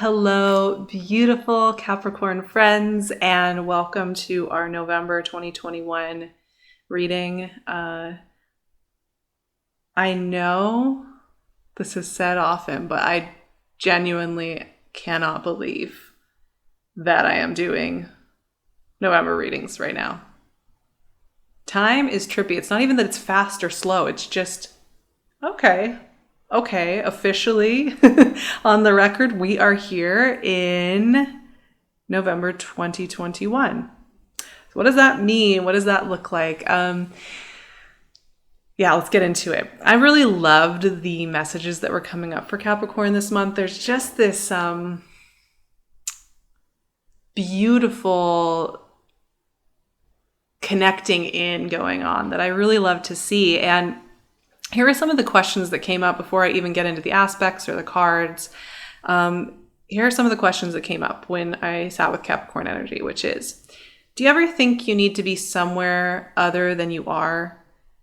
Hello, beautiful Capricorn friends, and welcome to our November 2021 reading. I know this is said often, but I genuinely cannot believe that I am doing November readings right now. Time is trippy. It's not even that it's fast or slow. It's just, okay, officially on the record, we are here in November 2021. So what does that mean? What does that look like? Let's get into it. I really loved the messages that were coming up for Capricorn this month. There's just this beautiful connecting in going on that I really love to see. And here are some of the questions that came up before I even get into the aspects or the cards. Here are some of the questions that came up when I sat with Capricorn energy, which is, do you ever think you need to be somewhere other than you are?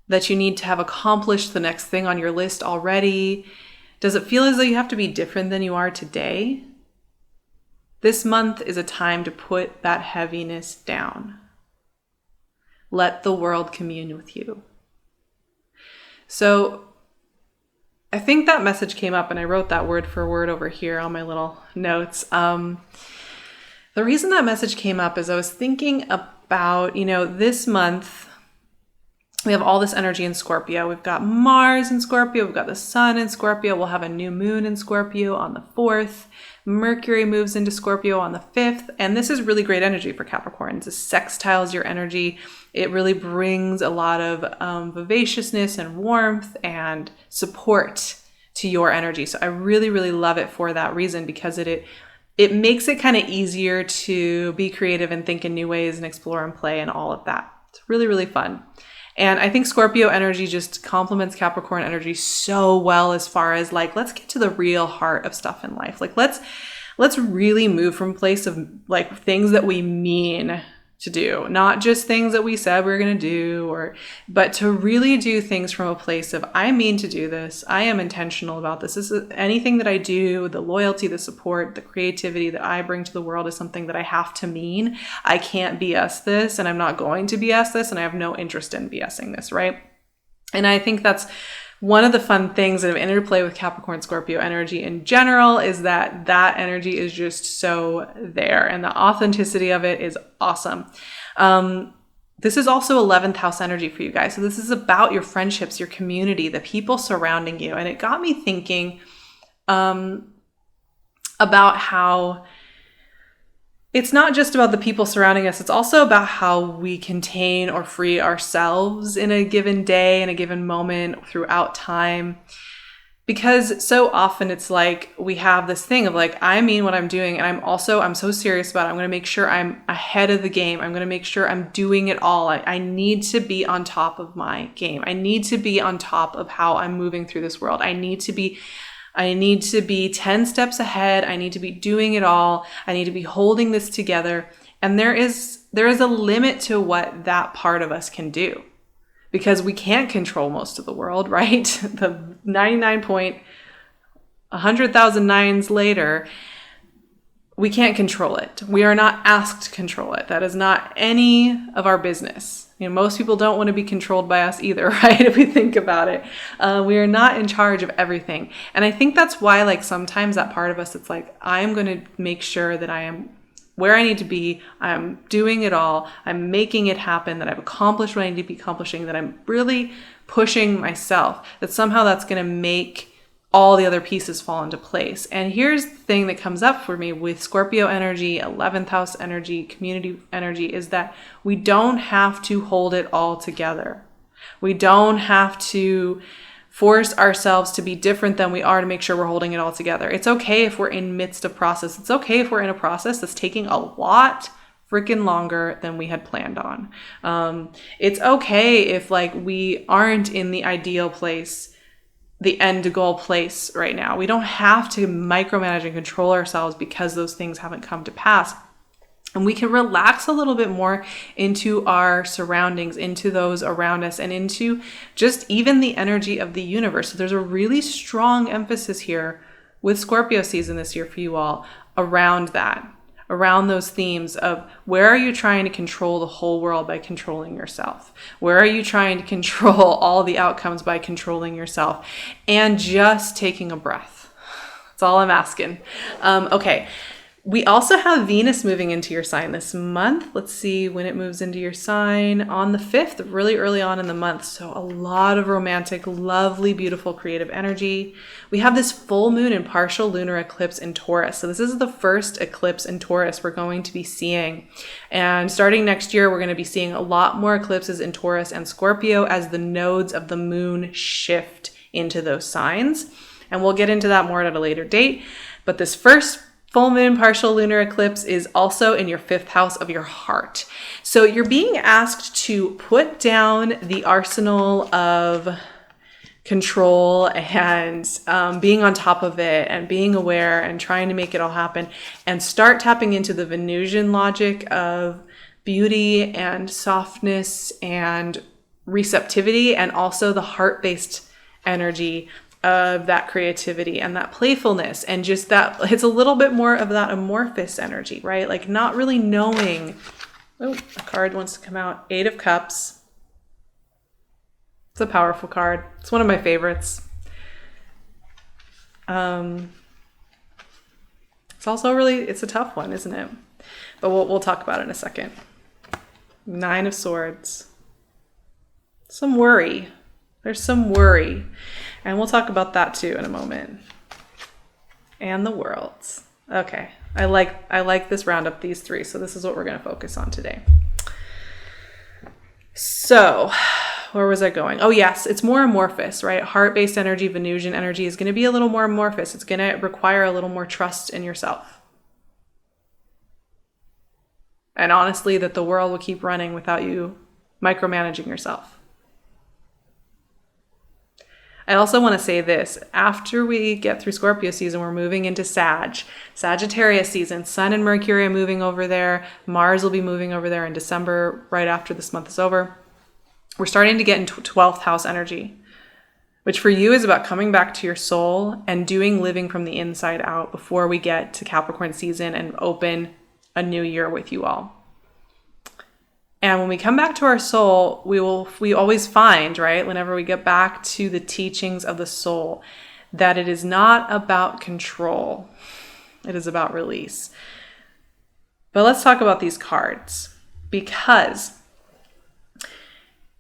That you need to have accomplished the next thing on your list already? Does it feel as though you have to be different than you are today? This month is a time to put that heaviness down. Let the world commune with you. So I think that message came up, and I wrote that word for word over here on my little notes. The reason that message came up is I was thinking about, this month we have all this energy in Scorpio. We've got Mars in Scorpio. We've got the sun in Scorpio. We'll have a new moon in Scorpio on the 4th. Mercury moves into Scorpio on the 5th. And this is really great energy for Capricorns. It sextiles your energy. It really brings a lot of vivaciousness and warmth and support to your energy. So I really, really love it for that reason, because it makes it kind of easier to be creative and think in new ways and explore and play and all of that. It's really, really fun. And I think Scorpio energy just complements Capricorn energy so well, as far as let's get to the real heart of stuff in life. Let's really move from a place of things that we mean to do, not just things that we said we were going to do, but to really do things from a place of, I mean to do this. I am intentional about this. This is anything that I do, the loyalty, the support, the creativity that I bring to the world is something that I have to mean. I can't BS this, and I'm not going to BS this, and I have no interest in BSing this, right? And I think that's one of the fun things that have interplay with Capricorn Scorpio energy in general, is that energy is just so there, and the authenticity of it is awesome. This is also 11th house energy for you guys. So this is about your friendships, your community, the people surrounding you. And it got me thinking about how it's not just about the people surrounding us. It's also about how we contain or free ourselves in a given day, in a given moment, throughout time. Because so often it's we have this thing of I mean what I'm doing, and I'm so serious about it. I'm going to make sure I'm ahead of the game. I'm going to make sure I'm doing it all. I need to be on top of my game. I need to be on top of how I'm moving through this world. I need to be 10 steps ahead. I need to be doing it all. I need to be holding this together. And there is a limit to what that part of us can do, because we can't control most of the world, right? The 100,000 nines later, we can't control it. We are not asked to control it. That is not any of our business. Most people don't want to be controlled by us either, right? If we think about it, we are not in charge of everything. And I think that's why, sometimes that part of us, it's I am going to make sure that I am where I need to be. I'm doing it all. I'm making it happen, that I've accomplished what I need to be accomplishing, that I'm really pushing myself, that somehow that's going to make all the other pieces fall into place. And here's the thing that comes up for me with Scorpio energy, 11th house energy, community energy, is that we don't have to hold it all together. We don't have to force ourselves to be different than we are to make sure we're holding it all together. It's okay if we're in midst of process. It's okay if we're in a process that's taking a lot freaking longer than we had planned on. It's okay if we aren't in the ideal place, the end goal place right now. We don't have to micromanage and control ourselves because those things haven't come to pass. And we can relax a little bit more into our surroundings, into those around us, and into just even the energy of the universe. So there's a really strong emphasis here with Scorpio season this year for you all around that, around those themes of where are you trying to control the whole world by controlling yourself? Where are you trying to control all the outcomes by controlling yourself? And just taking a breath. That's all I'm asking. Okay. We also have Venus moving into your sign this month. Let's see when it moves into your sign on the 5th, really early on in the month. So a lot of romantic, lovely, beautiful, creative energy. We have this full moon and partial lunar eclipse in Taurus. So this is the first eclipse in Taurus we're going to be seeing. And starting next year, we're going to be seeing a lot more eclipses in Taurus and Scorpio as the nodes of the moon shift into those signs. And we'll get into that more at a later date. But this first full moon partial lunar eclipse is also in your 5th house of your heart. So you're being asked to put down the arsenal of control and being on top of it and being aware and trying to make it all happen and start tapping into the Venusian logic of beauty and softness and receptivity, and also the heart-based energy of that creativity and that playfulness, and just that it's a little bit more of that amorphous energy, right? Like not really knowing. Oh, a card wants to come out. 8 of Cups. It's a powerful card. It's one of my favorites. It's also it's a tough one, isn't it? But we'll talk about it in a second. 9 of Swords. Some worry. There's some worry. And we'll talk about that too in a moment. And the Worlds. Okay. I like this roundup, these 3. So this is what we're going to focus on today. So where was I going? Oh yes, it's more amorphous, right? Heart-based energy, Venusian energy is going to be a little more amorphous. It's going to require a little more trust in yourself. And honestly, that the world will keep running without you micromanaging yourself. I also want to say this. After we get through Scorpio season, we're moving into Sagittarius season. Sun and Mercury are moving over there. Mars will be moving over there in December, right after this month is over. We're starting to get into 12th house energy, which for you is about coming back to your soul and living from the inside out before we get to Capricorn season and open a new year with you all. And when we come back to our soul, we always find, right, whenever we get back to the teachings of the soul, that it is not about control. It is about release. But let's talk about these cards, because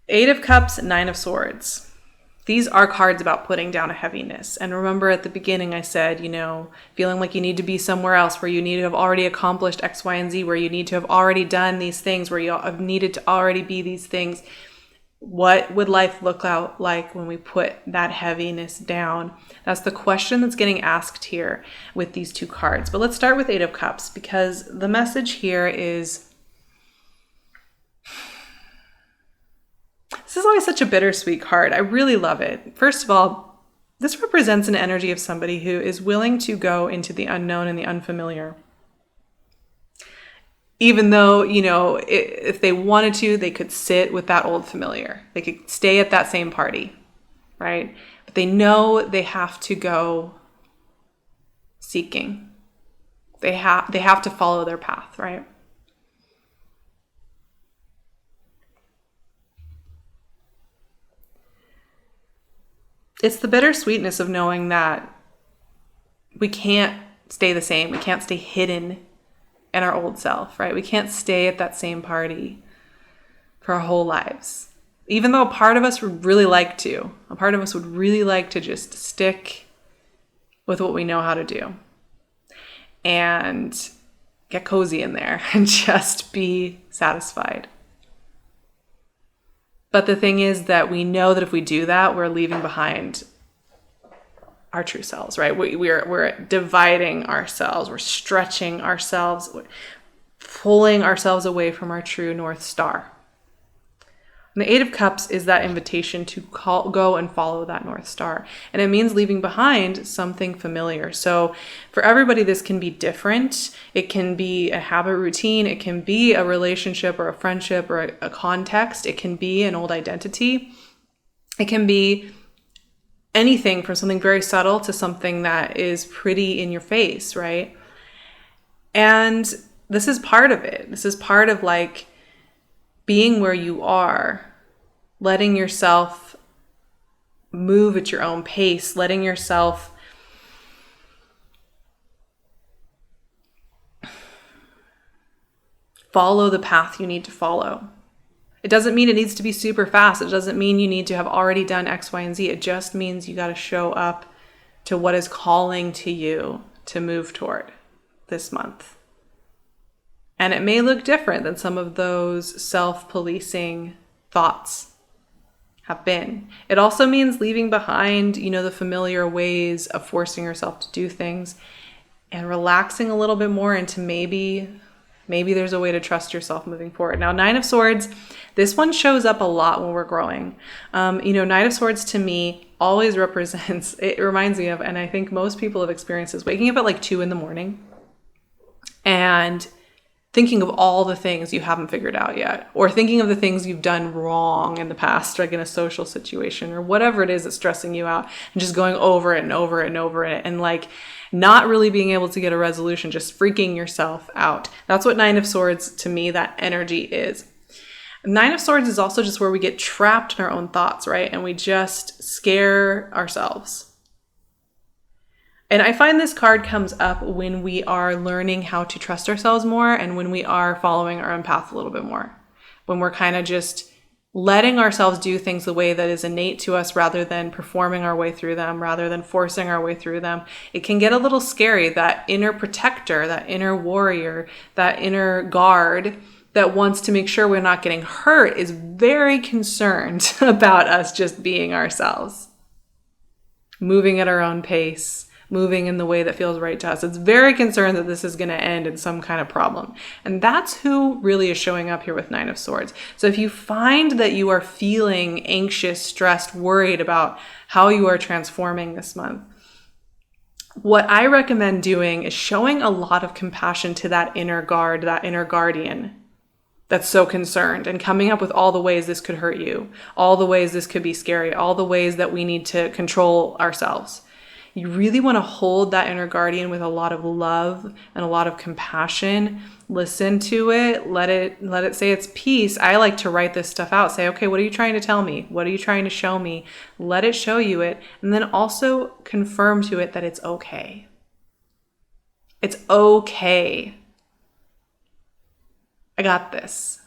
8 of Cups, 9 of Swords. These are cards about putting down a heaviness. And remember at the beginning I said, feeling like you need to be somewhere else, where you need to have already accomplished X, Y, and Z, where you need to have already done these things, where you have needed to already be these things. What would life look like when we put that heaviness down? That's the question that's getting asked here with these 2 cards. But let's start with 8 of Cups, because the message here is, this is always such a bittersweet card. I really love it. First of all, this represents an energy of somebody who is willing to go into the unknown and the unfamiliar. Even though, if they wanted to, they could sit with that old familiar. They could stay at that same party, right? But they know they have to go seeking. They have to follow their path, right? It's the bittersweetness of knowing that we can't stay the same. We can't stay hidden in our old self, right? We can't stay at that same party for our whole lives. Even though a part of us would really like to. A part of us would really like to just stick with what we know how to do and get cozy in there and just be satisfied. But the thing is that we know that if we do that, we're leaving behind our true selves, right? We're dividing ourselves. We're stretching ourselves, pulling ourselves away from our true North Star. And the 8 of Cups is that invitation to go and follow that North Star. And it means leaving behind something familiar. So for everybody, this can be different. It can be a habit routine. It can be a relationship or a friendship or a context. It can be an old identity. It can be anything from something very subtle to something that is pretty in your face, right? And this is part of it. This is part of like being where you are, letting yourself move at your own pace, letting yourself follow the path you need to follow. It doesn't mean it needs to be super fast. It doesn't mean you need to have already done X, Y, and Z. It just means you got to show up to what is calling to you to move toward this month. And it may look different than some of those self-policing thoughts have been. It also means leaving behind, the familiar ways of forcing yourself to do things and relaxing a little bit more into maybe there's a way to trust yourself moving forward. Now, Nine of Swords, this one shows up a lot when we're growing. Nine of Swords to me always represents, it reminds me of, and I think most people have experienced this, waking up at like 2 a.m. and thinking of all the things you haven't figured out yet, or thinking of the things you've done wrong in the past, like in a social situation or whatever it is that's stressing you out, and just going over it and over it and over it, and like not really being able to get a resolution, just freaking yourself out. That's what Nine of Swords, to me, that energy is. Nine of Swords is also just where we get trapped in our own thoughts, right? And we just scare ourselves. And I find this card comes up when we are learning how to trust ourselves more and when we are following our own path a little bit more. When we're kind of just letting ourselves do things the way that is innate to us rather than performing our way through them, rather than forcing our way through them. It can get a little scary. That inner protector, that inner warrior, that inner guard that wants to make sure we're not getting hurt is very concerned about us just being ourselves, moving at our own pace, moving in the way that feels right to us. It's very concerned that this is going to end in some kind of problem. And that's who really is showing up here with Nine of Swords. So if you find that you are feeling anxious, stressed, worried about how you are transforming this month, what I recommend doing is showing a lot of compassion to that inner guard, that inner guardian that's so concerned, and coming up with all the ways this could hurt you, all the ways this could be scary, all the ways that we need to control ourselves. You really want to hold that inner guardian with a lot of love and a lot of compassion. Listen to it. Let it say its piece. I like to write this stuff out. Say, okay, what are you trying to tell me? What are you trying to show me? Let it show you it. And then also confirm to it that it's okay. It's okay. I got this.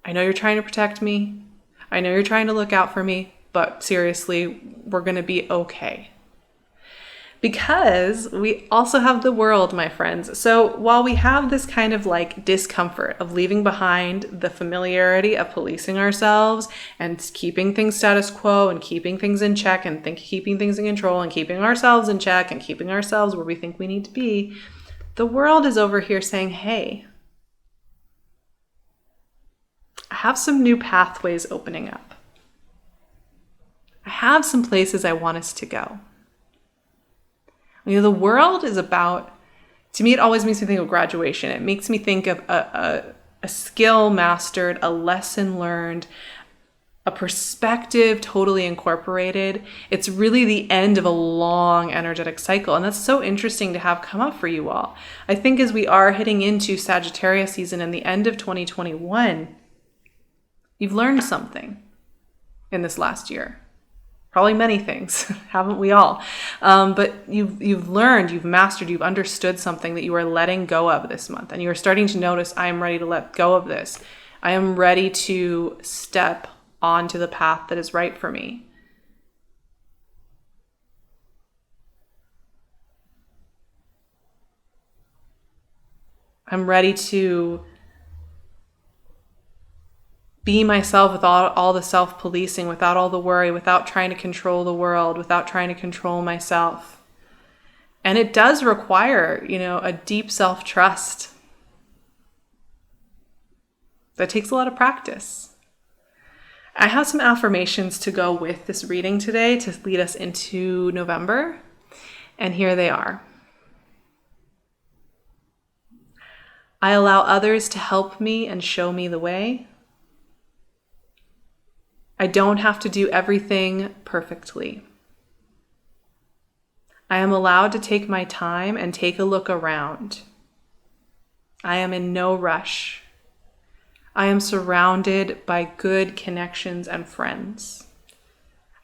I know you're trying to protect me. I know you're trying to look out for me, but seriously, we're going to be okay. Because we also have the world, my friends. So while we have this kind of like discomfort of leaving behind the familiarity of policing ourselves and keeping things status quo and keeping things in check and keeping things in control and keeping ourselves in check and keeping ourselves where we think we need to be, the world is over here saying, hey, I have some new pathways opening up. I have some places I want us to go. The world is about, to me, it always makes me think of graduation. It makes me think of a skill mastered, a lesson learned, a perspective totally incorporated. It's really the end of a long energetic cycle. And that's so interesting to have come up for you all. I think as we are hitting into Sagittarius season and the end of 2021, you've learned something in this last year. Probably many things, haven't we all? But you've learned, you've mastered, you've understood something that you are letting go of this month. And you are starting to notice, I am ready to let go of this. I am ready to step onto the path that is right for me. I'm ready to be myself without all the self-policing, without all the worry, without trying to control the world, without trying to control myself. And it does require, a deep self-trust. That takes a lot of practice. I have some affirmations to go with this reading today to lead us into November. And here they are. I allow others to help me and show me the way. I don't have to do everything perfectly. I am allowed to take my time and take a look around. I am in no rush. I am surrounded by good connections and friends.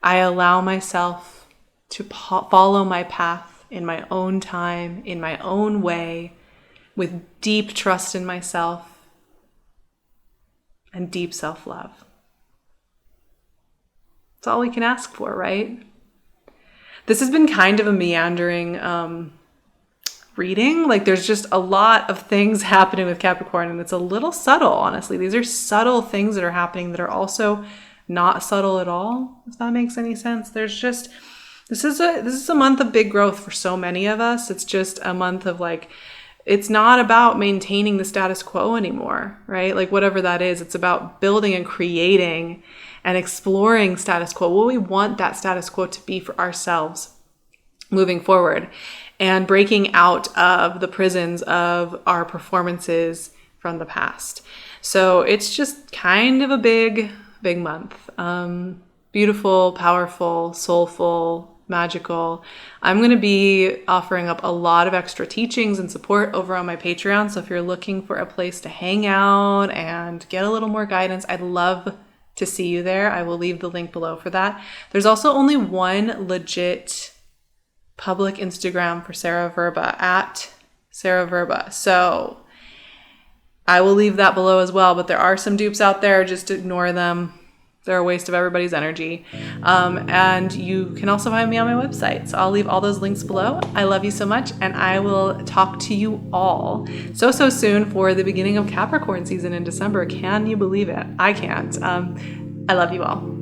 I allow myself to follow my path in my own time, in my own way, with deep trust in myself and deep self-love. That's all we can ask for, right? This has been kind of a meandering reading. Like, there's just a lot of things happening with Capricorn, and it's a little subtle, honestly. These are subtle things that are happening that are also not subtle at all, if that makes any sense. There's just, this is a month of big growth for so many of us. It's just a month of like, it's not about maintaining the status quo anymore, right? Like, whatever that is, it's about building and creating and exploring status quo, what we want that status quo to be for ourselves moving forward, and breaking out of the prisons of our performances from the past. So it's just kind of a big month. Beautiful, powerful, soulful, magical. I'm going to be offering up a lot of extra teachings and support over on my Patreon. So if you're looking for a place to hang out and get a little more guidance, I'd love to see you there. I will leave the link below for that. There's also only one legit public Instagram for Sarah Vrba, at Sarah Vrba. So I will leave that below as well, but there are some dupes out there. Just ignore them. They're a waste of everybody's energy. And you can also find me on my website. So I'll leave all those links below. I love you so much, and I will talk to you all so soon for the beginning of Capricorn season in December. Can you believe it? I can't. I love you all.